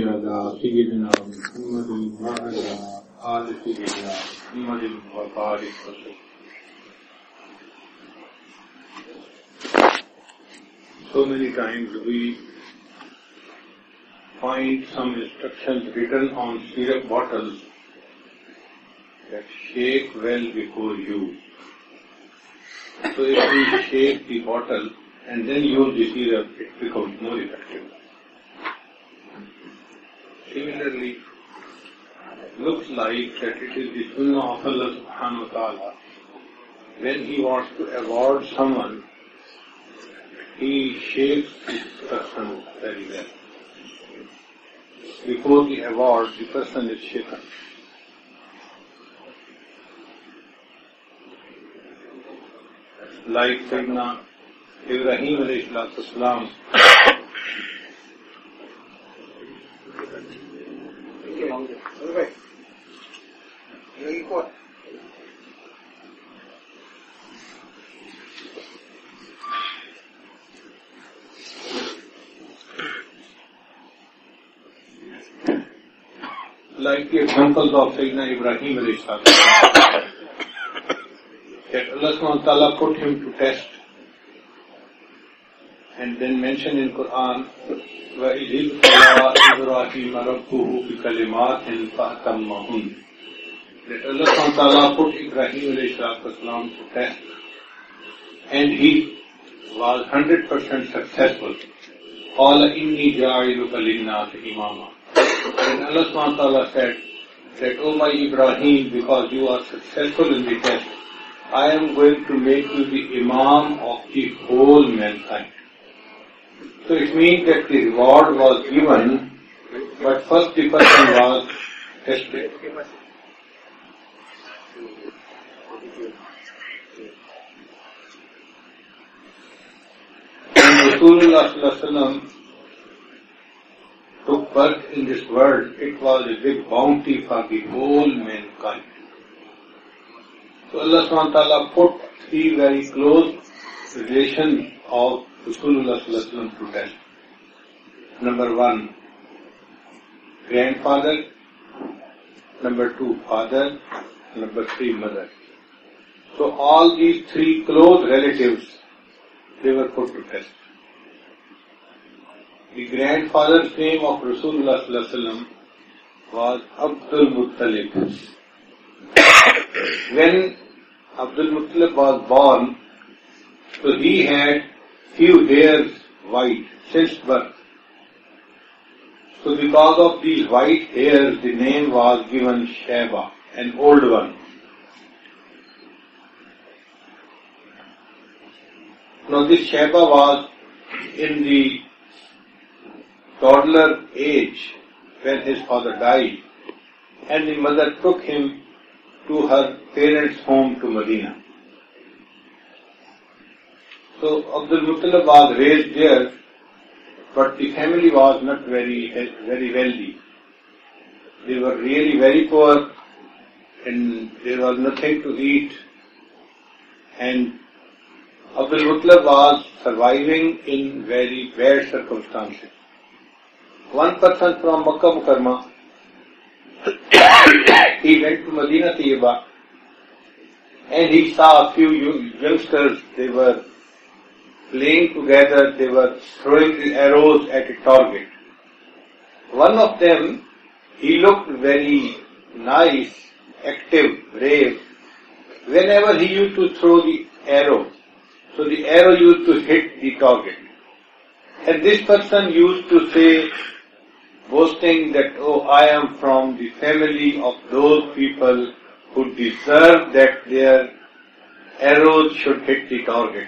على سيدنا محمد وعلى آل سيدنا محمد وبارك وسلم. So many times we find some instructions written on syrup bottles that shake well before use. So if we shake the bottle and then use the syrup, it becomes more effective. Similarly, looks like that it is the sunnah of Allah subhanahu wa ta'ala. When He wants to award someone, He shakes this person very well. Before the award, the person is shaken. Like Sayyidina Ibrahim alayhi like the examples of Sayyidina Ibrahim alayhi salam, that Allah subhanahu wa ta'ala put him to test and then mentioned in Quran, وَإِذِ ابْتَلَىٰ إِبْرَاهِيمَ رَبُّهُ بِكَلِمَاتٍ فَأَتَمَّهُنَّ. That Allah subhanahu wa ta'ala put Ibrahim alayhi salam to test and he was 100% successful. قَالَ إِنِّي جَاعِلُكَ لِلنَّاسِ إِمَامًا. And Allah subhanahu wa ta'ala said that, O my Ibrahim, because you are successful in the test, I am going to make you the Imam of the whole mankind. So it means that the reward was given, but first the person was tested. When Rasulullah sallallahu alaihi wasallam took birth in this world, it was a big bounty for the whole mankind. So Allah subhanahu wa ta'ala put three very close relations of Rasulullah sallallahu alaihi wasallam to test. Number one, grandfather. Number two, father. Number three, mother. So all these three close relatives, they were put to test. The grandfather's name of Rasulullah sallallahu alaihi wasallam was Abdul Muttalib. When Abdul Muttalib was born, so he had few hairs white since birth. So because of these white hairs, the name was given Shaiba, an old one. Now this Shaiba was in the toddler age when his father died, and the mother took him to her parents' home to Medina. So Abdul Muttalib was raised there, but the family was not very wealthy. They were really very poor and there was nothing to eat, and Abdul Muttalib was surviving in very bad circumstances. One person from Makkah Mukarramah, he went to Medina Tayyibah and he saw a few youngsters. They were playing together, they were throwing the arrows at a target. One of them, he looked very nice, active, brave. Whenever he used to throw the arrow, so the arrow used to hit the target. And this person used to say, boasting that, oh, I am from the family of those people who deserve that their arrows should hit the target.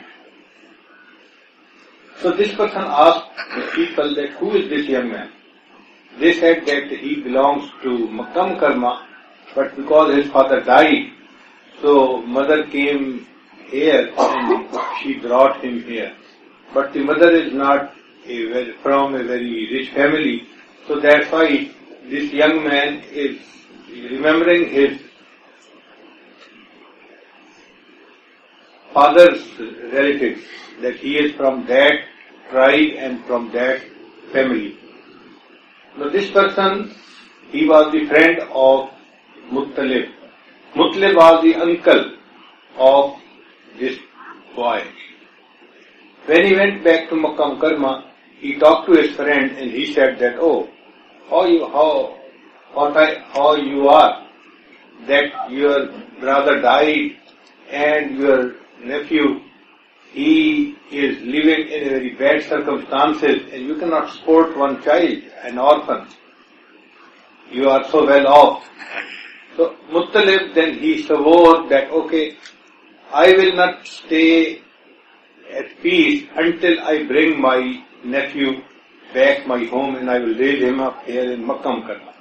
So this person asked the people that, who is this young man? They said that he belongs to Makkah Mukarramah, but because his father died, so mother came here and she brought him here. But the mother is not from a very rich family, so that's why this young man is remembering his father's relatives, that he is from that tribe and from that family. Now this person, he was the friend of Muttalib. Muttalib was the uncle of this boy. When he went back to Makkah Mukarramah, he talked to his friend and he said that, oh, how you are, that your brother died and your nephew, he is living in very bad circumstances and you cannot support one child, an orphan. You are so well off. So Muttalib, then he swore that, okay, I will not stay at peace until I bring my nephew back my home and I will raise him up here in Makkah Mukarramah.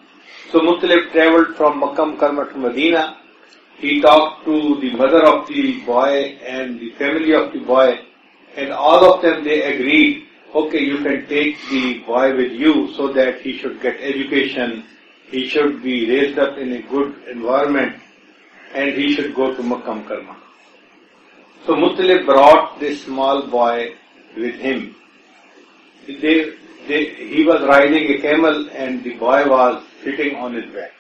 So Muttalib travelled from Makkah Mukarramah to Medina. He talked to the mother of the boy and the family of the boy, and all of them, they agreed, okay, you can take the boy with you so that he should get education, he should be raised up in a good environment, and he should go to Makkah Mukarramah. So Muttalib brought this small boy with him. He was riding a camel and the boy was sitting on his back.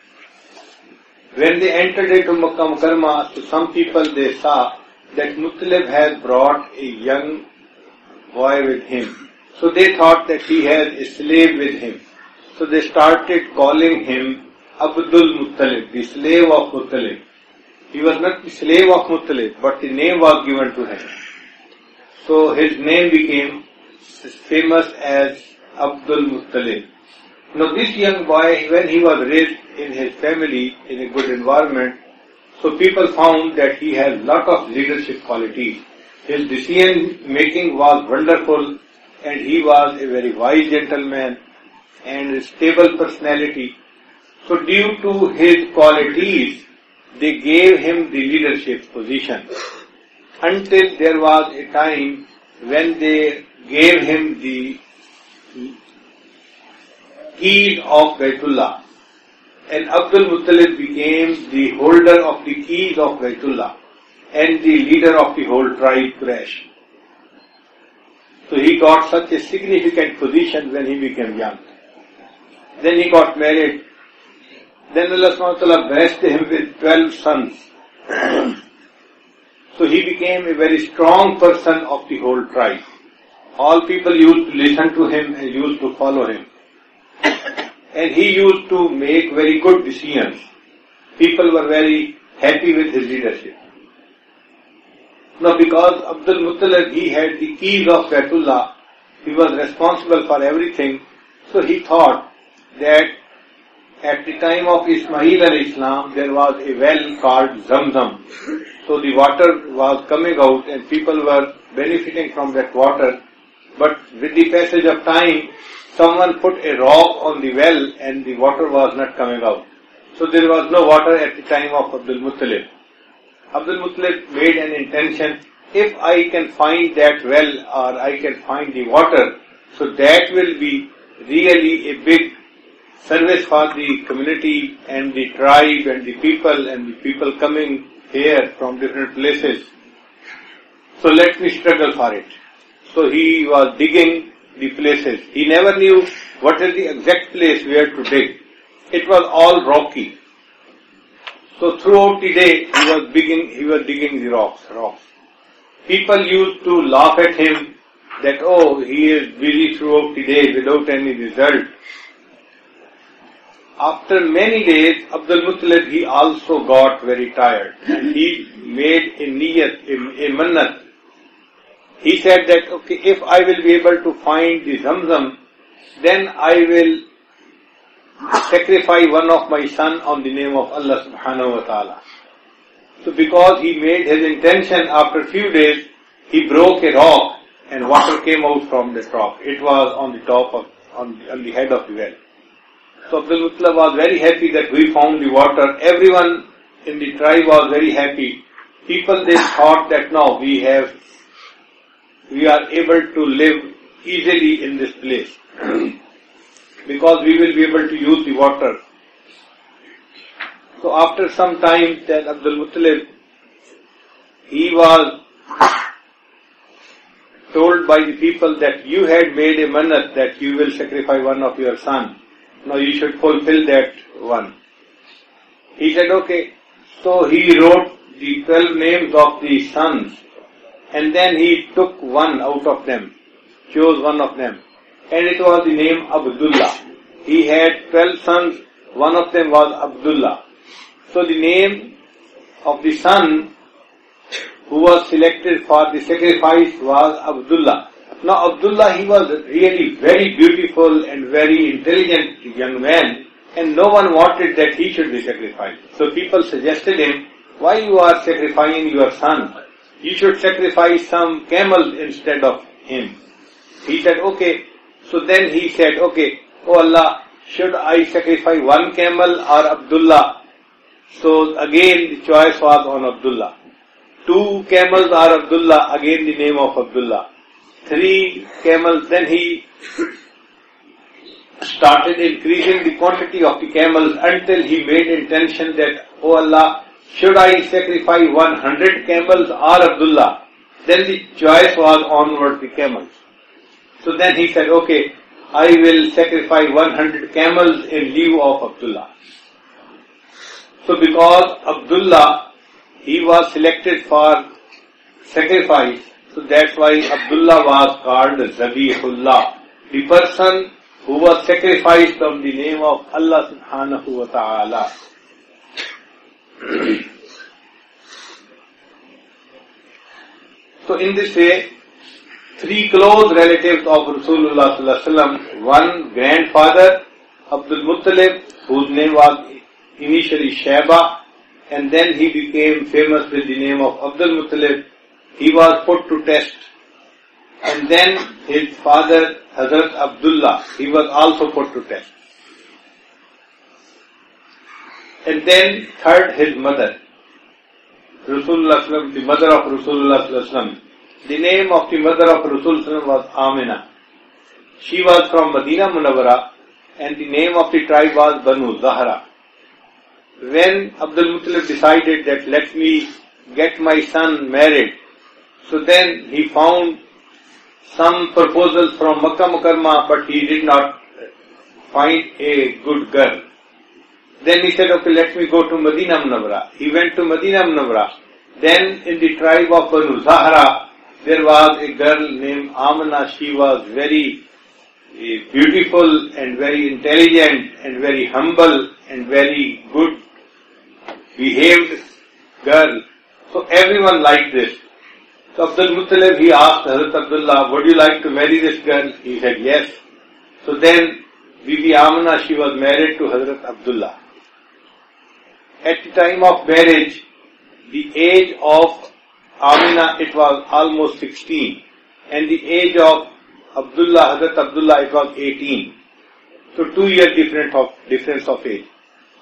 When they entered into Makkah Mukarramah, to some people they saw that Muttalib has brought a young boy with him. So they thought that he has a slave with him. So they started calling him Abdul Muttalib, the slave of Muttalib. He was not the slave of Muttalib, but the name was given to him. So his name became famous as Abdul Muttalib. Now this young boy, when he was raised in his family in a good environment, so people found that he has lot of leadership qualities. His decision making was wonderful and he was a very wise gentleman and a stable personality. So due to his qualities, they gave him the leadership position until there was a time when they gave him the keys of Baitullah, and Abdul Muttalib became the holder of the keys of Baitullah and the leader of the whole tribe Quraysh. So he got such a significant position when he became young. Then he got married. Then Allah subhanahu wa ta'ala blessed him with 12 sons. So he became a very strong person of the whole tribe. All people used to listen to him and used to follow him. And he used to make very good decisions. People were very happy with his leadership. Now because Abdul Muttalib, he had the keys of Baitullah, he was responsible for everything, so he thought that at the time of Ismail alayhi salam, there was a well called Zamzam. So the water was coming out and people were benefiting from that water. But with the passage of time, someone put a rock on the well and the water was not coming out. So there was no water at the time of Abdul Muttalib. Abdul Muttalib made an intention, if I can find that well or I can find the water, so that will be really a big service for the community and the tribe and the people coming here from different places. So let me struggle for it. So he was digging the places. He never knew what is the exact place where to dig. It was all rocky. So throughout the day he was digging the rocks. People used to laugh at him that, oh, he is busy throughout the day without any result. After many days, Abdul Muttalib, he also got very tired. And he made a niyat, a mannat. He said that, okay, if I will be able to find the Zamzam, then I will sacrifice one of my son on the name of Allah subhanahu wa ta'ala. So because he made his intention, after a few days, he broke a rock and water came out from the rock. It was on the top of, on the head of the well. So Abdul Muttalib was very happy that we found the water. Everyone in the tribe was very happy. People, they thought that now we are able to live easily in this place because we will be able to use the water. So after some time, then Abdul Muttalib, he was told by the people that you had made a mannat that you will sacrifice one of your sons. no, you should fulfill that one. He said, okay. So he wrote the 12 names of the sons, and then he took one out of them, chose one of them, and it was the name Abdullah. He had 12 sons, one of them was Abdullah. So the name of the son who was selected for the sacrifice was Abdullah. Now Abdullah, he was really very beautiful and very intelligent young man, and no one wanted that he should be sacrificed. So people suggested him, why you are sacrificing your son? You should sacrifice some camels instead of him. He said, okay. So then he said, okay, oh Allah, should I sacrifice one camel or Abdullah? So again the choice was on Abdullah. 2 camels are Abdullah, again the name of Abdullah. 3 camels, then he started increasing the quantity of the camels until he made intention that, oh Allah, should I sacrifice 100 camels or Abdullah? Then the choice was onward the camels. So then he said, okay, I will sacrifice 100 camels in lieu of Abdullah. So because Abdullah, he was selected for sacrifice, so that's why Abdullah was called Zabihullah, the person who was sacrificed from the name of Allah subhanahu wa ta'ala. So in this way, 3 close relatives of Rasulullah sallallahu alaihi wasallam, one grandfather, Abdul Muttalib, whose name was initially Shaiba, and then he became famous with the name of Abdul Muttalib. He was put to test. And then his father, Hazrat Abdullah, he was also put to test. And then third, his mother, Rasulullah, the mother of Rasulullah. The name of the mother of Rasulullah was Amina. She was from Medina Munawwara, and the name of the tribe was Banu Zahra. When Abdul Muttalib decided that let me get my son married, so then he found some proposals from Makkah Mukarramah, but he did not find a good girl. Then he said, okay, let me go to Medina Munawwara. He went to Medina Munawwara. Then in the tribe of Banu Zahra, there was a girl named Amina. She was very beautiful and very intelligent and very humble and very good behaved girl. So everyone liked this. So Abdul Muttalib, he asked Hazrat Abdullah, would you like to marry this girl? He said yes. So then Bibi Amina, she was married to Hazrat Abdullah. At the time of marriage, the age of Amina, it was almost 16. And the age of Abdullah, Hazrat Abdullah, it was 18. So 2 year difference of age.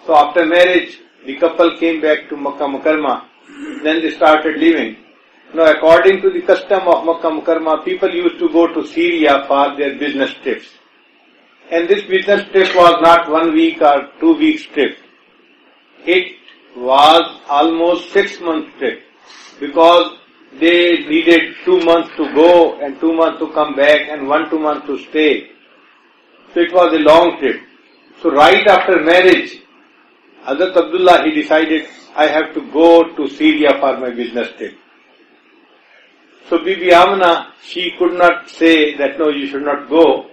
So after marriage, the couple came back to Makkah Mukarramah. Then they started living. Now according to the custom of Makkah Mukarramah, people used to go to Syria for their business trips. And this business trip was not 1 week or 2 weeks trip. It was almost 6 month trip, because they needed 2 months to go and 2 months to come back and 1-2 months to stay. So it was a long trip. So right after marriage, Hazrat Abdullah, he decided, I have to go to Syria for my business trip. So Bibi Amina, she could not say that no, you should not go.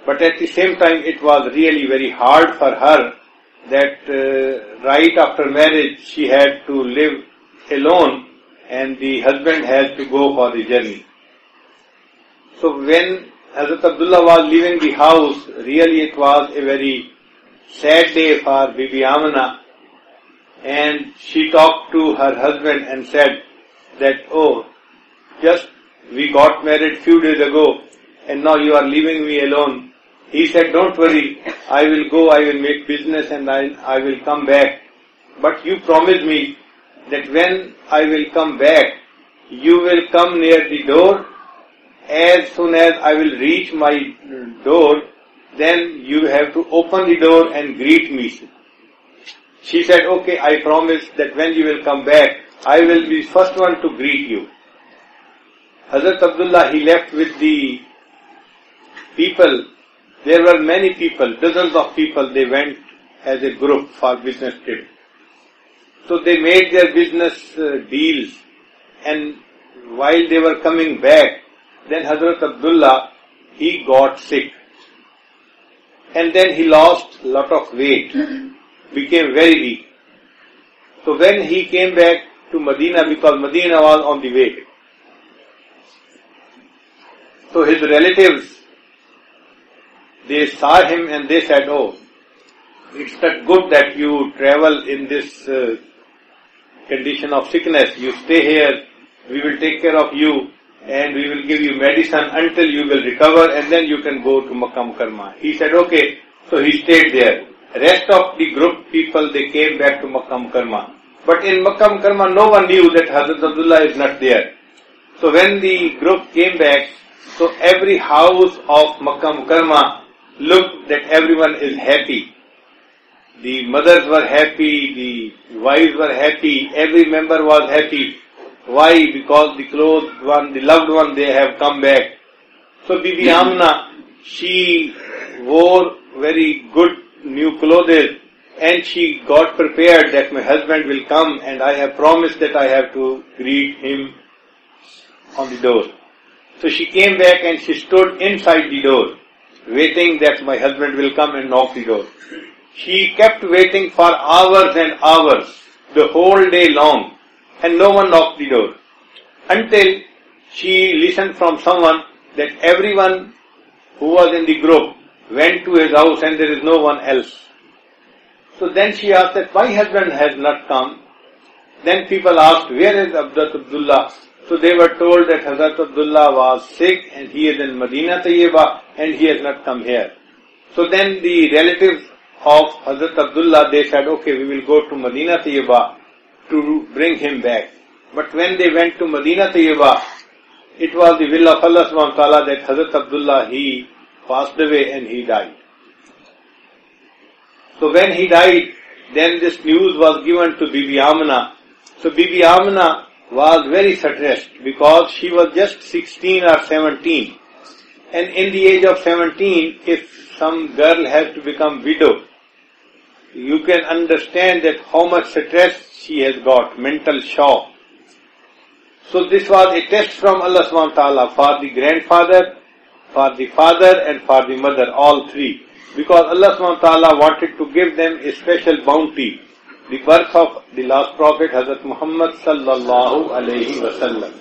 But at the same time, it was really very hard for her that right after marriage, she had to live alone and the husband has to go for the journey. So when Hazrat Abdullah was leaving the house, really it was a very sad day for Bibi Amina, and she talked to her husband and said that, oh, just we got married few days ago and now you are leaving me alone. He said, don't worry, I will go, I will make business and I will come back. But you promise me that when I will come back, you will come near the door. As soon as I will reach my door, then you have to open the door and greet me. She said, okay, I promise that when you will come back, I will be first one to greet you. Hazrat Abdullah, he left with the people There were many people, dozens of people, they went as a group for business trip. So they made their business deals, and while they were coming back, then Hazrat Abdullah, he got sick. And then he lost a lot of weight, became very weak. So when he came back to Medina, because Medina was on the way, so his relatives, they saw him and they said, "Oh, it's not good that you travel in this condition of sickness. You stay here, we will take care of you and we will give you medicine until you will recover, and then you can go to Makkah Mukarramah." He said, "Okay." So he stayed there. Rest of the group people, they came back to Makkah Mukarramah. But in Makkah Mukarramah, no one knew that Hazrat Abdullah is not there. So when the group came back, so every house of Makkah Mukarramah looked that everyone is happy. The mothers were happy, the wives were happy, every member was happy. Why? Because the clothed one, the loved one, they have come back. So Bibi Amna, she wore very good new clothes and she got prepared that my husband will come and I have promised that I have to greet him on the door. So she came back and she stood inside the door, waiting that my husband will come and knock the door. She kept waiting for hours and hours, the whole day long, and no one knocked the door, until she listened from someone that everyone who was in the group went to his house and there is no one else. So then she asked that my husband has not come. Then people asked, "Where is Hazrat Abdullah?" So they were told that Hazrat Abdullah was sick and he is in Medina Tayyibah and he has not come here. So then the relatives of Hazrat Abdullah, they said, "Okay, we will go to Medina Tayyibah to bring him back." But when they went to Medina Tayyibah, it was the will of Allah subhanahu wa ta'ala that Hazrat Abdullah, he passed away and he died. So when he died, then this news was given to Bibi Amna. So Bibi Amna was very stressed because she was just 16 or 17. And in the age of 17, if some girl has to become widow, you can understand that how much stress she has got, mental shock. So this was a test from Allah subhanahu wa ta'ala for the grandfather, for the father and for the mother, all three. Because Allah subhanahu wa ta'ala wanted to give them a special bounty, the birth of the last prophet Hazrat Muhammad sallallahu alayhi wa sallam.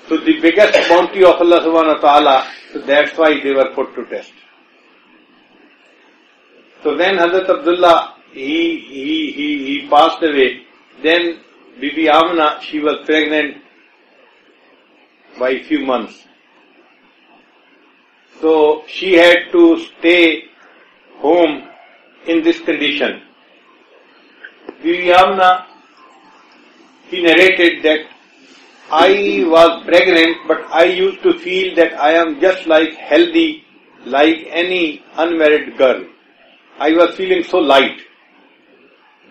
So the biggest bounty of Allah subhanahu wa ta'ala, so that's why they were put to test. So when Hazrat Abdullah, he passed away, then Bibi Amna, she was pregnant by a few months. So she had to stay home in this condition. Bibi Amna, he narrated that I was pregnant, but I used to feel that I am just like healthy, like any unmarried girl. I was feeling so light.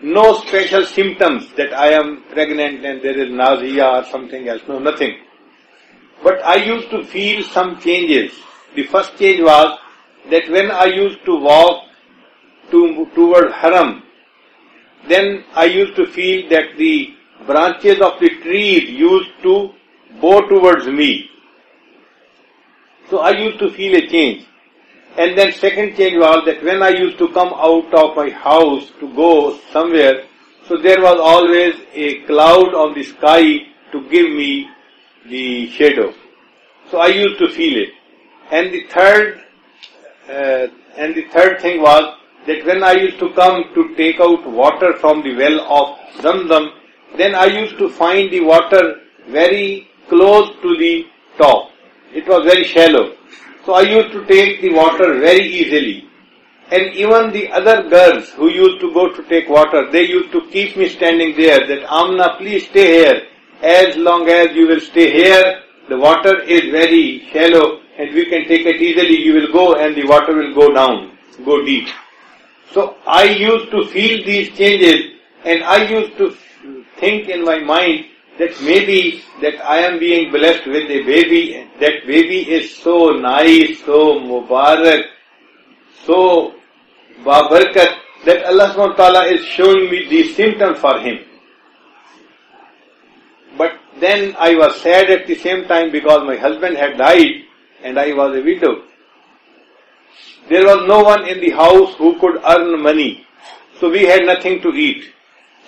No special symptoms that I am pregnant and there is nausea or something else. No, nothing. But I used to feel some changes. The first change was that when I used to walk toward Haram, then I used to feel that the branches of the trees used to bow towards me. So I used to feel a change. And then second change was that when I used to come out of my house to go somewhere, so there was always a cloud on the sky to give me the shadow. So I used to feel it. And the third thing was that when I used to come to take out water from the well of Zamzam, then I used to find the water very close to the top. It was very shallow. So I used to take the water very easily. And even the other girls who used to go to take water, they used to keep me standing there, that Amna, please stay here. As long as you will stay here, the water is very shallow and we can take it easily. You will go and the water will go down, go deep. So I used to feel these changes and I used to think in my mind that maybe that I am being blessed with a baby, that baby is so nice, so mubarak, so babarkat, that Allah subhanahu wa ta'ala is showing me these symptoms for him. But then I was sad at the same time because my husband had died and I was a widow. There was no one in the house who could earn money. So we had nothing to eat.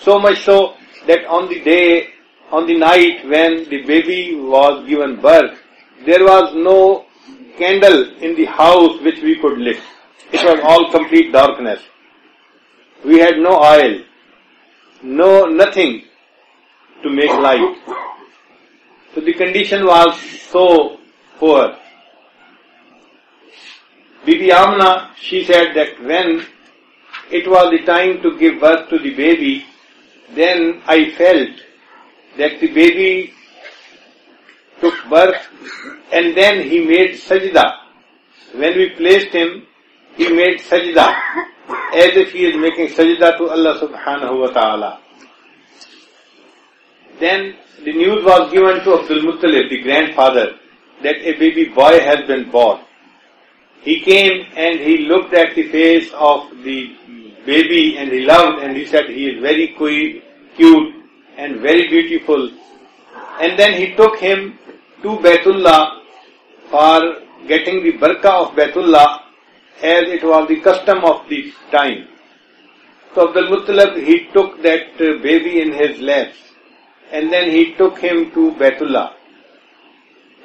So much so that on the night when the baby was given birth, there was no candle in the house which we could lit. It was all complete darkness. We had no oil, nothing to make light. So the condition was so poor. Bibi Amna, she said that when it was the time to give birth to the baby, then I felt that the baby took birth and then he made sajda. When we placed him, he made sajda, as if he is making sajda to Allah subhanahu wa ta'ala. Then the news was given to Abdul Muttalib, the grandfather, that a baby boy has been born. He came and he looked at the face of the baby and he loved and he said he is very cute and very beautiful. And then he took him to Baitullah for getting the barakah of Baitullah, as it was the custom of the time. So Abdul Muttalib, he took that baby in his laps and then he took him to Baitullah.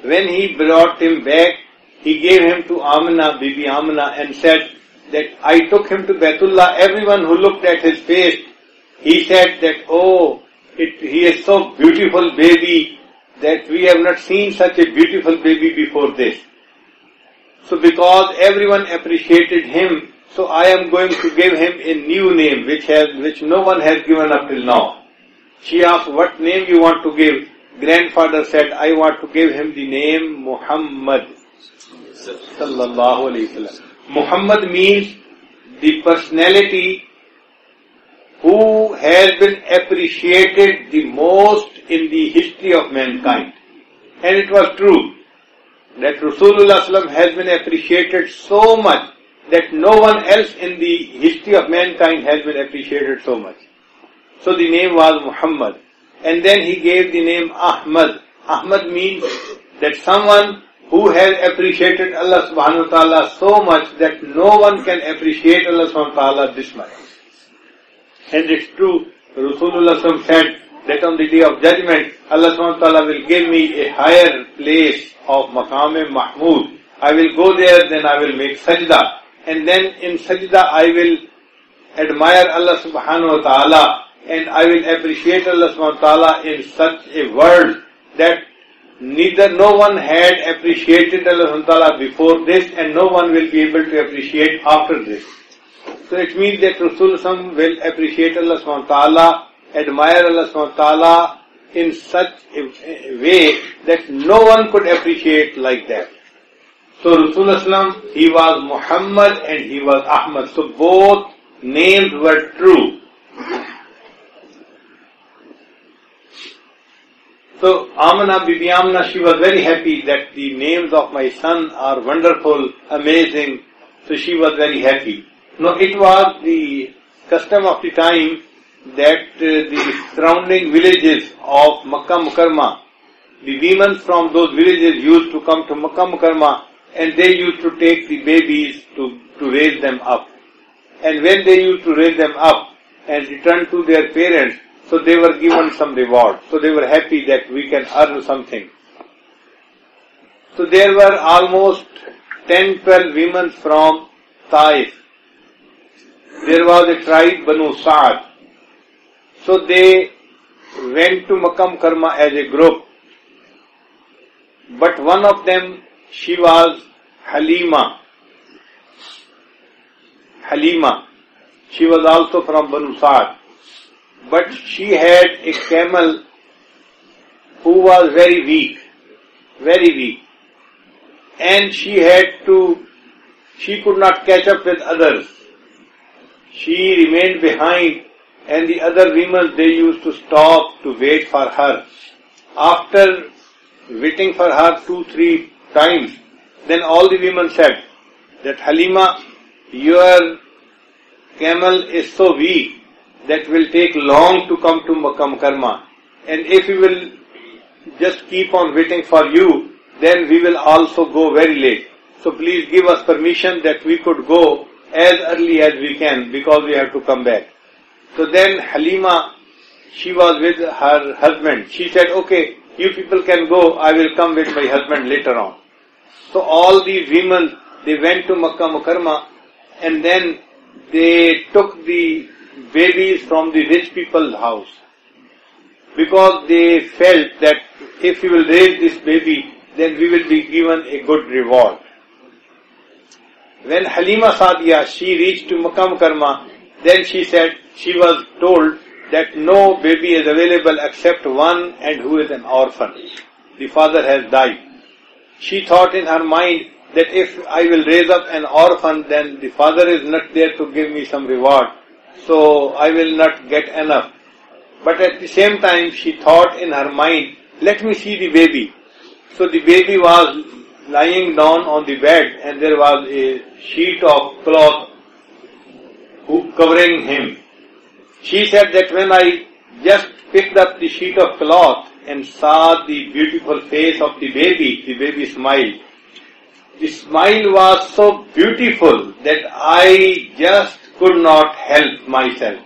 When he brought him back, he gave him to Amina, Bibi Amina, and said that I took him to Baitullah. Everyone who looked at his face, he said that, he is so beautiful baby that we have not seen such a beautiful baby before this. So because everyone appreciated him, so I am going to give him a new name which no one has given up till now. She asked, what name you want to give? Grandfather said, I want to give him the name Muhammad. Sallallahu Alaihi Wasallam. Muhammad means the personality who has been appreciated the most in the history of mankind. And it was true that Rasulullah Sallam has been appreciated so much that no one else in the history of mankind has been appreciated so much. So the name was Muhammad. And then he gave the name Ahmad. Ahmad means that someone who has appreciated Allah subhanahu wa ta'ala so much that no one can appreciate Allah subhanahu wa ta'ala this much. And it's true, Rasulullah said that on the day of judgment, Allah subhanahu wa ta'ala will give me a higher place of Maqam Mahmud. I will go there, then I will make sajda. And then in sajda I will admire Allah subhanahu wa ta'ala and I will appreciate Allah subhanahu wa ta'ala in such a world that no one had appreciated Allah subhanahu wa ta'ala before this and no one will be able to appreciate after this. So it means that Rasulullah will appreciate Allah subhanahu wa ta'ala, admire Allah subhanahu wa ta'ala in such a way that no one could appreciate like that. So Rasulullah, he was Muhammad and he was Ahmad. So both names were true. So Amina, Bibi Amina, she was very happy that the names of my son are wonderful, amazing. So she was very happy. Now it was the custom of the time that the surrounding villages of Makkah Mukarramah, the women from those villages used to come to Makkah Mukarramah and they used to take the babies to raise them up. And when they used to raise them up and return to their parents, so they were given some reward. So they were happy that we can earn something. So there were almost 10-12 women from Taif. There was a tribe, Banu Sa'ad. So they went to Makkah Mukarramah as a group. But one of them, she was Halima. She was also from Banu Sa'ad. But she had a camel who was very weak. And she could not catch up with others. She remained behind and the other women, they used to stop to wait for her. After waiting for her 2-3 times, then all the women said that Halima, your camel is so weak that will take long to come to Makkah Mukarramah. And if we will just keep on waiting for you, then we will also go very late. So please give us permission that we could go as early as we can because we have to come back. So then Halima, she was with her husband. She said, okay, you people can go, I will come with my husband later on. So all these women, they went to Makkah Mukarramah and then they took the babies from the rich people's house because they felt that if we will raise this baby, then we will be given a good reward. When Halima Sadiya, she reached to Makkah Mukarramah, then she said, she was told that no baby is available except one and who is an orphan. The father has died. She thought in her mind that if I will raise up an orphan, then the father is not there to give me some reward, so I will not get enough. But at the same time, she thought in her mind, let me see the baby. So the baby was lying down on the bed and there was a sheet of cloth covering him. She said that when I just picked up the sheet of cloth and saw the beautiful face of the baby smiled. The smile was so beautiful that I just could not help myself.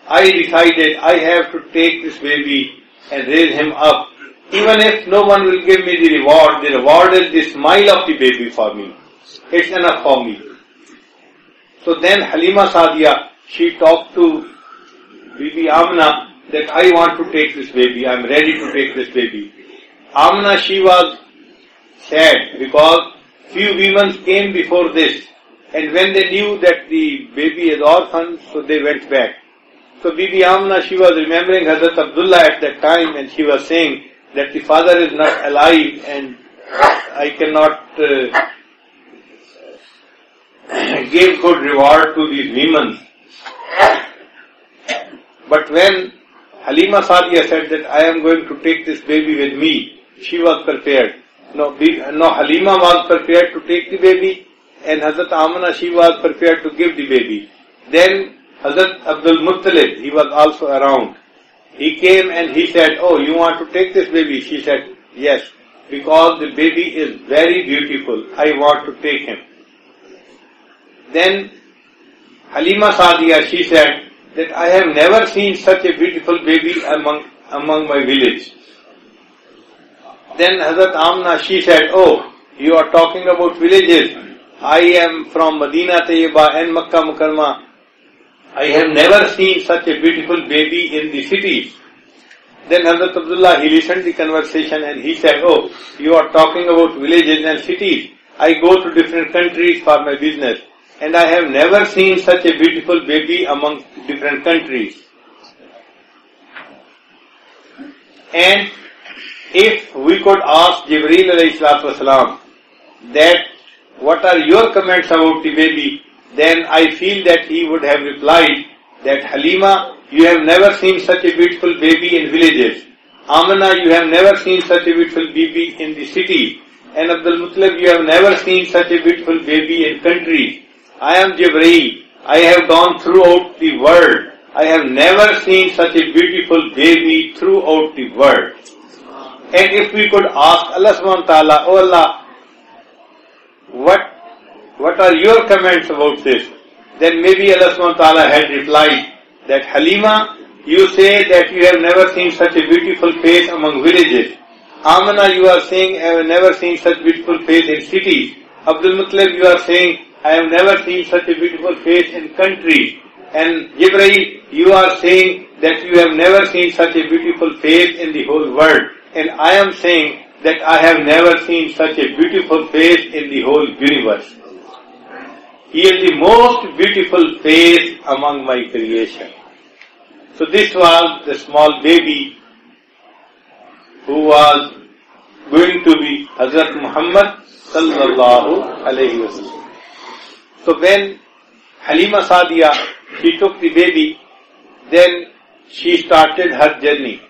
I decided I have to take this baby and raise him up. Even if no one will give me the reward is the smile of the baby for me. It's enough for me. So then Halima Sadiya, she talked to Bibi Amna that I want to take this baby, I am ready to take this baby. Amna, she was sad because few women came before this, and when they knew that the baby is orphan, so they went back. So Bibi Amna, she was remembering Hazrat Abdullah at that time, and she was saying that the father is not alive and I cannot give good reward to these women. But when Halima Sadiya said that I am going to take this baby with me, she was prepared. No, Halima was prepared to take the baby, and Hazrat Amna, she was prepared to give the baby. Then Hazrat Abdul Muttalib, he was also around. He came and he said, oh, you want to take this baby? She said, yes, because the baby is very beautiful. I want to take him. Then Halima Sadiya, she said that I have never seen such a beautiful baby among my village. Then Hazrat Amna, she said, oh, you are talking about villages. I am from Medina Tayyibah and Makkah Mukarramah. I have never seen such a beautiful baby in the cities. Then Hazrat Abdullah, he listened to the conversation and he said, oh, you are talking about villages and cities. I go to different countries for my business and I have never seen such a beautiful baby among different countries. And if we could ask Jibreel alayhi salatu wasalam that what are your comments about the baby, then I feel that he would have replied that Halima, you have never seen such a beautiful baby in villages. Amna, you have never seen such a beautiful baby in the city. And Abdul Muttalib, you have never seen such a beautiful baby in countries. I am Jibreel. I have gone throughout the world. I have never seen such a beautiful baby throughout the world. And if we could ask Allah subhanahu wa ta'ala, oh Allah, what are your comments about this? Then maybe Allah subhanahu wa ta'ala had replied that Halima, you say that you have never seen such a beautiful face among villages. Amna, you are saying I have never seen such beautiful face in cities. Abdul Muttalib, you are saying I have never seen such a beautiful face in countries. And Jibreel, you are saying that you have never seen such a beautiful face in the whole world. And I am saying that I have never seen such a beautiful face in the whole universe. He is the most beautiful face among my creation. So this was the small baby who was going to be Hazrat Muhammad sallallahu alayhi wa sallam. So when Halima Sadiya, she took the baby, then she started her journey.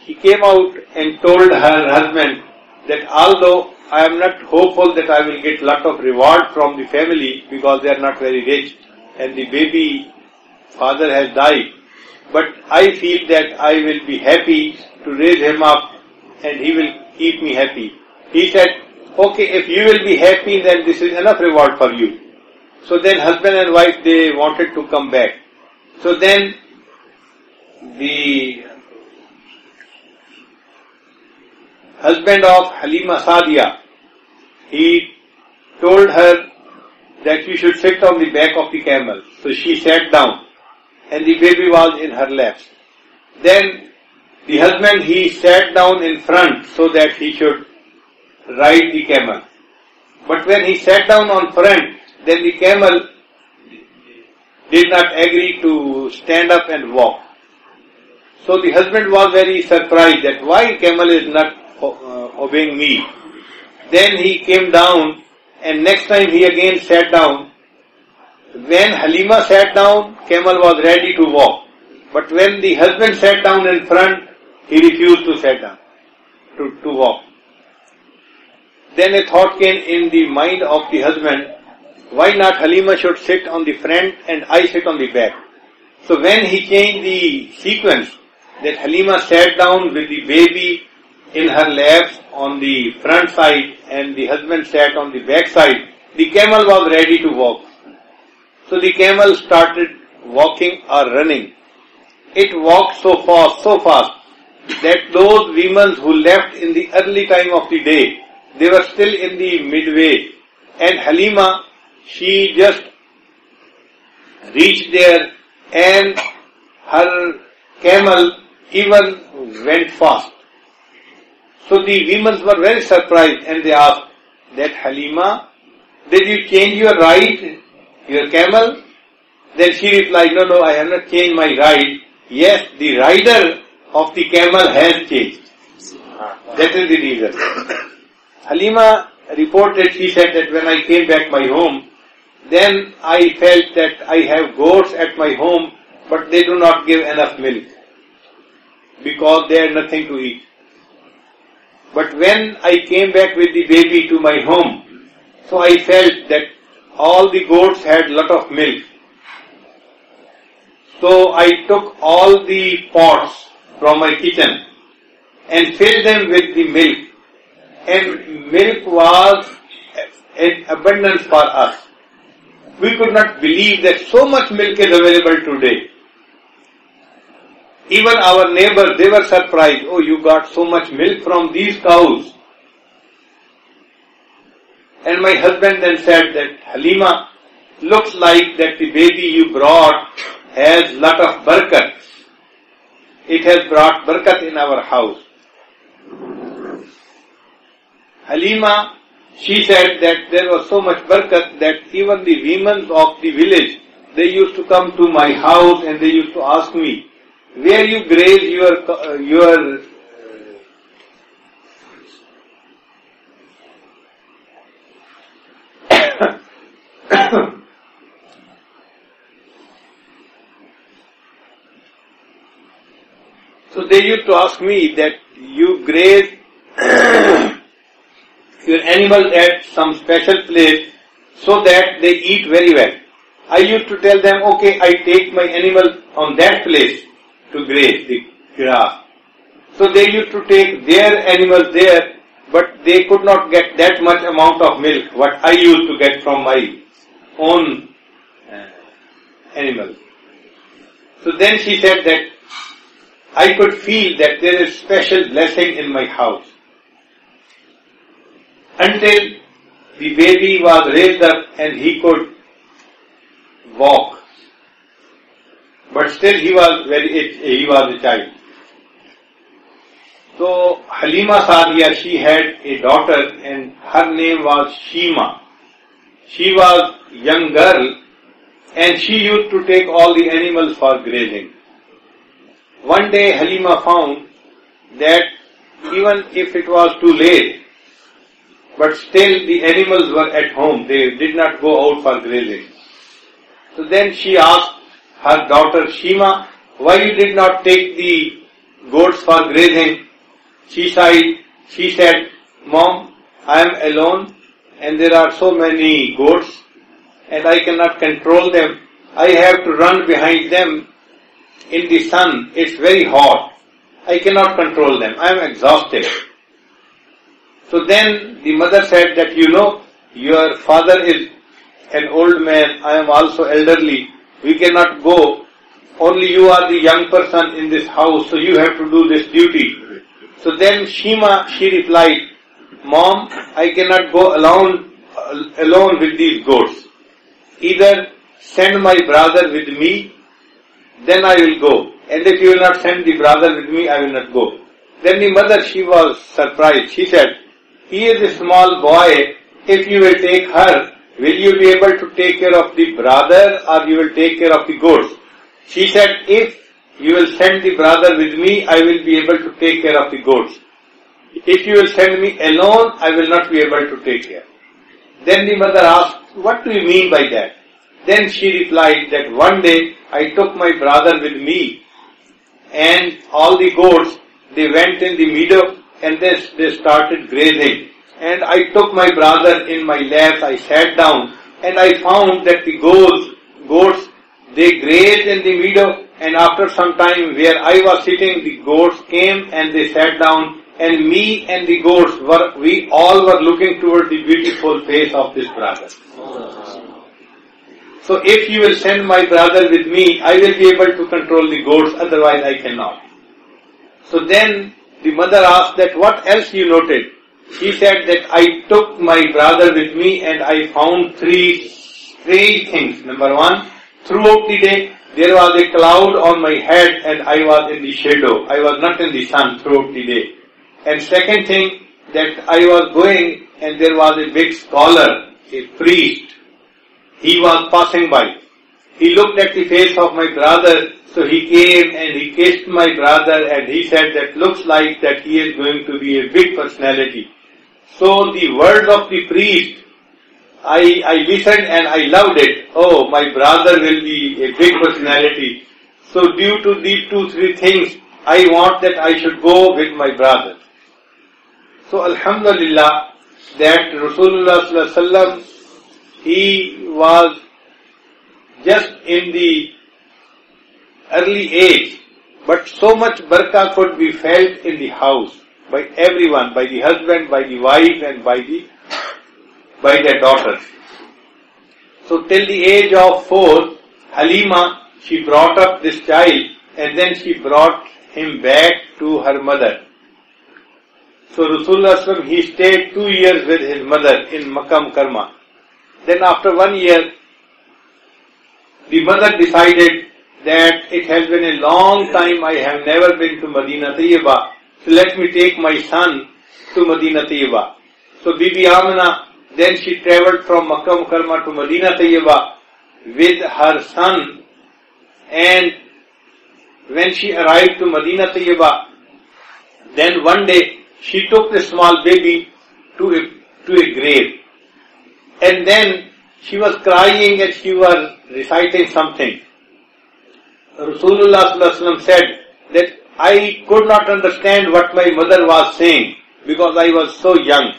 he came out and told her husband that although I am not hopeful that I will get lot of reward from the family because they are not very rich and the baby father has died, but I feel that I will be happy to raise him up and he will keep me happy. He said, okay, if you will be happy, then this is enough reward for you. So then husband and wife, they wanted to come back. So then the husband of Halima Sadiya, he told her that you should sit on the back of the camel. So she sat down and the baby was in her lap. Then the husband, he sat down in front so that he should ride the camel. But when he sat down on front, then the camel did not agree to stand up and walk. So the husband was very surprised that why camel is not obeying me. Then he came down and next time he again sat down. When Halima sat down, camel was ready to walk. But when the husband sat down in front, he refused to sit down, to walk. Then a thought came in the mind of the husband, why not Halima should sit on the front and I sit on the back. So when he changed the sequence, that Halima sat down with the baby in her laps on the front side and the husband sat on the back side, the camel was ready to walk. So the camel started walking or running. It walked so fast, that those women who left in the early time of the day, they were still in the midway. And Halima, she just reached there and her camel even went fast. So the women were very surprised and they asked that Halima, did you change your ride, your camel? Then she replied, no, I have not changed my ride. Yes, the rider of the camel has changed. That is the reason. Halima reported, she said that when I came back my home, then I felt that I have goats at my home, but they do not give enough milk because they had nothing to eat. But when I came back with the baby to my home, so I felt that all the goats had lot of milk. So I took all the pots from my kitchen and filled them with the milk. And milk was in abundance for us. We could not believe that so much milk is available today. Even our neighbors, they were surprised. Oh, you got so much milk from these cows. And my husband then said that, Halima, looks like that the baby you brought has lot of barakat. It has brought barakat in our house. Halima, she said that there was so much barakat that even the women of the village, they used to come to my house and they used to ask me, where you graze your So they used to ask me that you graze your animals at some special place so that they eat very well. I used to tell them, okay, I take my animal on that place to graze the grass. So they used to take their animals there, but they could not get that much amount of milk what I used to get from my own animals. So then she said that I could feel that there is special blessing in my house. Until the baby was raised up and he could walk. But still he was a child. So Halima Sadiya, she had a daughter and her name was Shima. She was a young girl and she used to take all the animals for grazing. One day Halima found that even if it was too late, but still the animals were at home, they did not go out for grazing. So then she asked her daughter Shima, why you did not take the goats for grazing. She said, Mom, I am alone and there are so many goats and I cannot control them. I have to run behind them in the sun. It's very hot. I cannot control them. I am exhausted. So then the mother said that, your father is an old man. I am also elderly. We cannot go. Only you are the young person in this house, so you have to do this duty. So then she replied, Mom, I cannot go alone with these goats. Either send my brother with me, then I will go. And if you will not send the brother with me, I will not go. Then the mother, she was surprised. She said, he is a small boy. If you will take her, will you be able to take care of the brother or you will take care of the goats? She said, if you will send the brother with me, I will be able to take care of the goats. If you will send me alone, I will not be able to take care. Then the mother asked, what do you mean by that? Then she replied that one day I took my brother with me and all the goats, they went in the meadow and they started grazing. And I took my brother in my lap, I sat down and I found that the goats, they grazed in the meadow, and after some time where I was sitting, the goats came and they sat down, and me and the goats we all were looking toward the beautiful face of this brother. So if you will send my brother with me, I will be able to control the goats, otherwise I cannot. So then the mother asked that what else you noted? She said that I took my brother with me and I found three strange things. Number one, throughout the day there was a cloud on my head and I was in the shadow. I was not in the sun throughout the day. And second thing, that I was going and there was a big scholar, a priest. He was passing by. He looked at the face of my brother, so he came and he kissed my brother and he said that looks like that he is going to be a big personality. So the words of the priest, I listened and I loved it. Oh, my brother will be a big personality. So due to these 2-3 things, I want that I should go with my brother. So Alhamdulillah, that Rasulullah Sallallahu Alaihi Wasallam, he was just in the early age, but so much barakah could be felt in the house by everyone, by the husband, by the wife and by their daughters. So till the age of 4, Halima, she brought up this child and then she brought him back to her mother. So Rasulullah, he stayed 2 years with his mother in Makkah Mukarramah. Then after 1 year, the mother decided that it has been a long time I have never been to Medina Tayyibah, so let me take my son to Medina Tayyibah. So Bibi Amina, then she travelled from Makkah Mukarramah to Medina Tayyibah with her son, and when she arrived to Medina Tayyibah, then one day she took the small baby to a grave. And then she was crying and she was reciting something. Rasulullah Sallallahu Alaihi Wasallam said that I could not understand what my mother was saying because I was so young.